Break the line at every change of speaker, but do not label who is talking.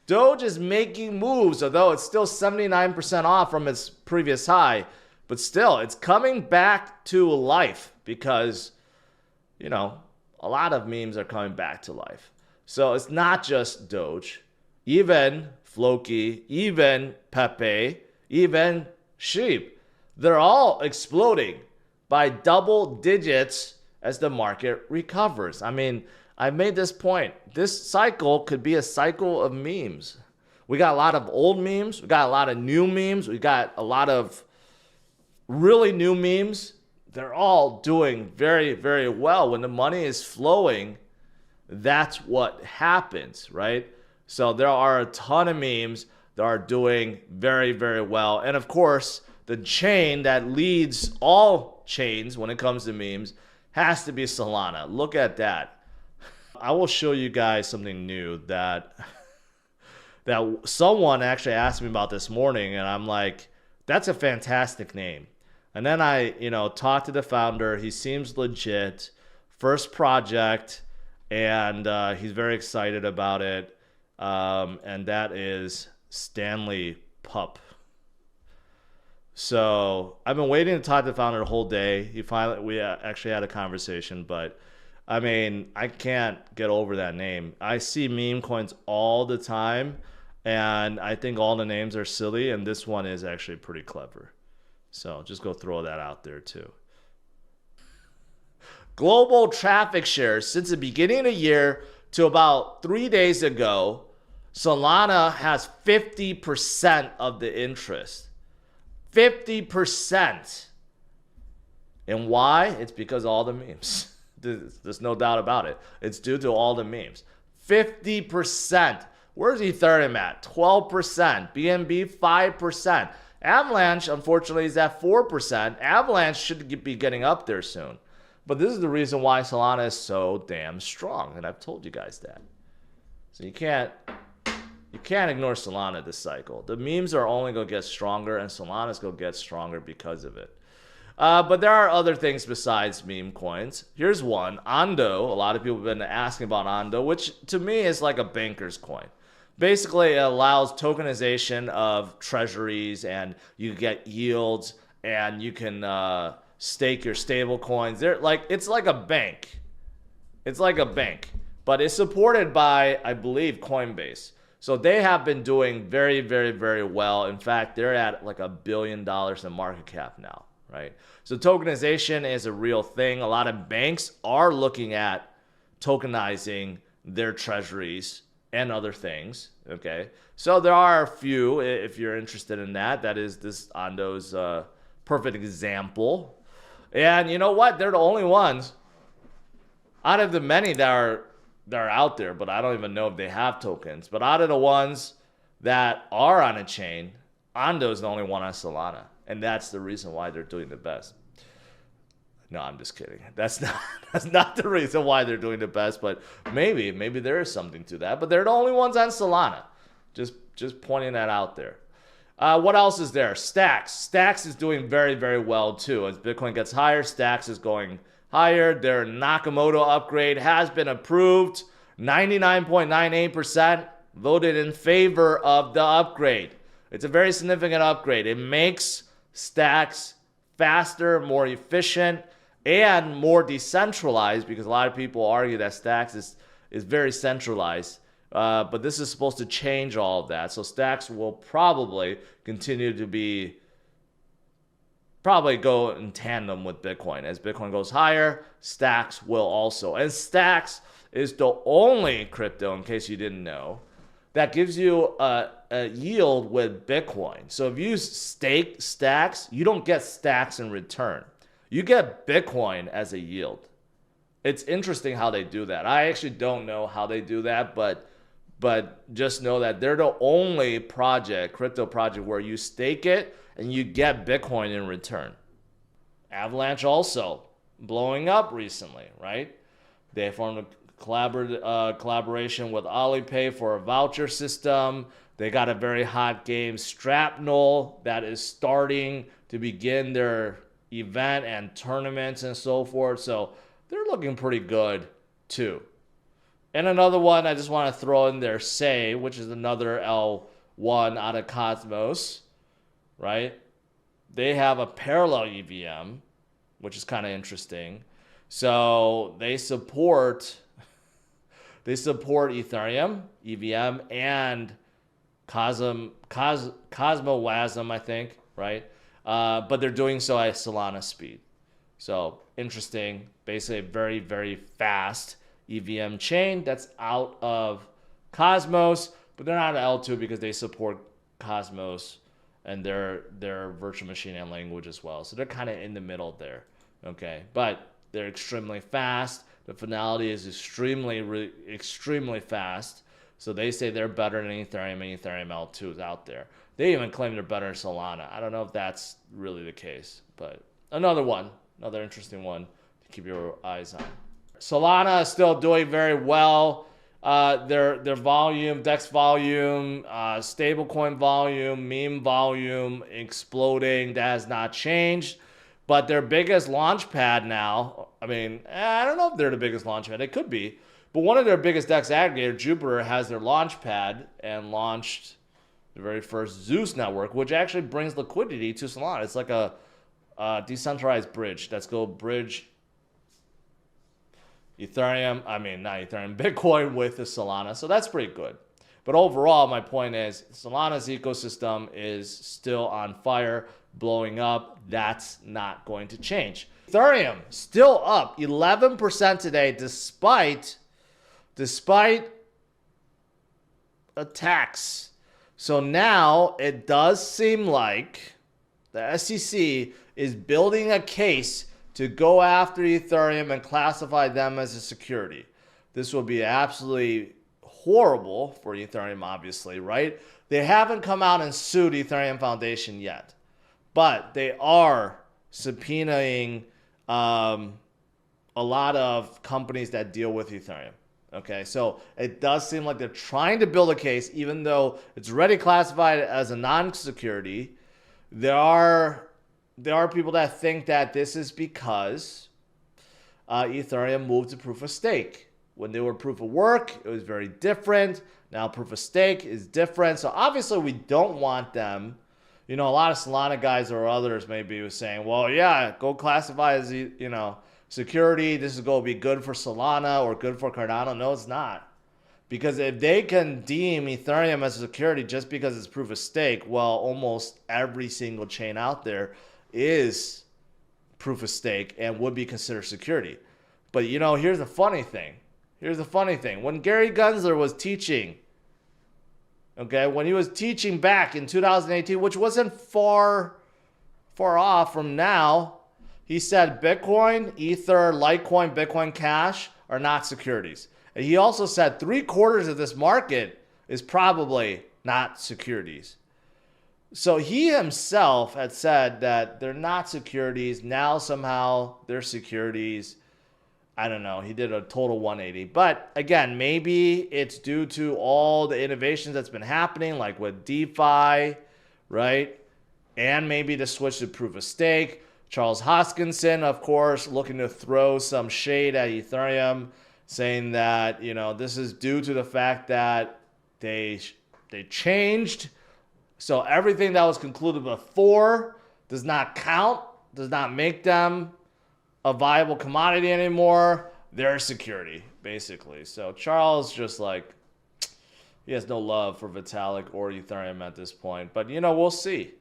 Doge is making moves, although it's still 79% off from its previous high. But still, it's coming back to life because, you know, a lot of memes are coming back to life. So it's not just Doge. Even Floki, even Pepe, even Sheep. They're all exploding by double digits as the market recovers. I mean, I made this point. This cycle could be a cycle of memes. We got a lot of old memes. We got a lot of new memes. We got a lot of really new memes. They're all doing very, very well. When the money is flowing, that's what happens, right? So there are a ton of memes that are doing very, very well. And of course, the chain that leads all chains when it comes to memes has to be Solana. Look at that. I will show you guys something new that someone actually asked me about this morning, and I'm like, that's a fantastic name. And then I, talked to the founder. He seems legit. First project, and he's very excited about it. And that is Stanley Pup. So I've been waiting to talk to the founder the whole day. We actually had a conversation, but I mean, I can't get over that name. I see meme coins all the time, and I think all the names are silly, and this one is actually pretty clever. So just go throw that out there too. Global traffic shares since the beginning of the year to about 3 days ago, Solana has 50% of the interest. 50%. And why? It's because of all the memes. There's no doubt about it. It's due to all the memes. 50%. Where's Ethereum at? 12%. BNB, 5%. Avalanche, unfortunately, is at 4%. Avalanche should be getting up there soon. But this is the reason why Solana is so damn strong. And I've told you guys that. So you can't ignore Solana this cycle. The memes are only going to get stronger, and Solana's going to get stronger because of it. But there are other things besides meme coins. Here's one, Ondo. A lot of people have been asking about Ondo, which to me is like a banker's coin. Basically, it allows tokenization of treasuries, and you get yields, and you can stake your stable coins. It's like a bank. It's like a bank, but it's supported by, I believe, Coinbase. So they have been doing very, very, very well. In fact, they're at like $1 billion in market cap now. Right? So tokenization is a real thing. A lot of banks are looking at tokenizing their treasuries and other things. Okay. So there are a few, if you're interested in that. That is this Ondo's perfect example. And you know what? They're the only ones out of the many that are out there, but I don't even know if they have tokens. But out of the ones that are on a chain, Ondo is the only one on Solana. And that's the reason why they're doing the best. No, I'm just kidding. That's not the reason why they're doing the best, but maybe there is something to that. But they're the only ones on Solana. Just pointing that out there. What else is there? Stacks. Stacks is doing very, very well too. As Bitcoin gets higher, Stacks is going higher. Their Nakamoto upgrade has been approved. 99.98% voted in favor of the upgrade. It's a very significant upgrade. It makes Stacks faster, more efficient, and more decentralized, because a lot of people argue that Stacks is very centralized. But this is supposed to change all of that. So Stacks will probably continue to go in tandem with Bitcoin. As Bitcoin goes higher, Stacks will also. And Stacks is the only crypto, in case you didn't know, that gives you a yield with Bitcoin. So if you stake Stacks, you don't get Stacks in return. You get Bitcoin as a yield. It's interesting how they do that. I actually don't know how they do that, but just know that they're the only crypto project, where you stake it and you get Bitcoin in return. Avalanche also blowing up recently, right? They formed a collaboration with Alipay for a voucher system. They got a very hot game, Strapnel, that is starting to begin their event and tournaments and so forth. So they're looking pretty good too. And another one I just want to throw in there, Say, which is another L1 out of Cosmos, right? They have a parallel EVM, which is kind of interesting. So they support Ethereum, EVM, and CosmoWasm, I think, right? But they're doing so at Solana speed. So interesting. Basically, a very, very fast EVM chain that's out of Cosmos, but they're not L2 because they support Cosmos and their virtual machine and language as well. So they're kind of in the middle there, okay? But they're extremely fast. The finality is extremely fast. So they say they're better than Ethereum, and Ethereum L2 is out there. They even claim they're better than Solana. I don't know if that's really the case, but another interesting one to keep your eyes on. Solana is still doing very well. Their volume, DEX volume, stablecoin volume, meme volume, exploding. That has not changed. But their biggest launch pad now, I mean, I don't know if they're the biggest launch pad. It could be. But one of their biggest DEX aggregator, Jupiter, has their launch pad and launched the very first Zeus network, which actually brings liquidity to Solana. It's like a decentralized bridge that's going to bridge Bitcoin with the Solana. So that's pretty good. But overall, my point is Solana's ecosystem is still on fire, blowing up. That's not going to change. Ethereum still up 11% today despite attacks. So now it does seem like the SEC is building a case to go after Ethereum and classify them as a security. This will be absolutely horrible for Ethereum, obviously, right? They haven't come out and sued Ethereum Foundation yet, but they are subpoenaing a lot of companies that deal with Ethereum. Okay, so it does seem like they're trying to build a case, even though it's already classified as a non-security. There are people that think that this is because Ethereum moved to proof of stake. When they were proof of work, it was very different. Now proof of stake is different. So obviously we don't want them. You know, a lot of Solana guys or others maybe was saying, well, yeah, go classify as, security. This is going to be good for Solana or good for Cardano. No, it's not. Because if they can deem Ethereum as a security just because it's proof of stake, well, almost every single chain out there is proof of stake and would be considered security. But, here's the funny thing. When Gary Gensler was teaching, when he was teaching back in 2018, which wasn't far off from now, he said Bitcoin, Ether, Litecoin, Bitcoin Cash are not securities. And he also said 3/4 of this market is probably not securities. So he himself had said that they're not securities. Now somehow they're securities. I don't know. He did a total 180. But again, maybe it's due to all the innovations that's been happening, like with DeFi, right? And maybe the switch to proof of stake. Charles Hoskinson, of course, looking to throw some shade at Ethereum, saying that, this is due to the fact that they changed. So everything that was concluded before does not count, does not make them a viable commodity anymore. They're a security, basically. So Charles just he has no love for Vitalik or Ethereum at this point. But, we'll see.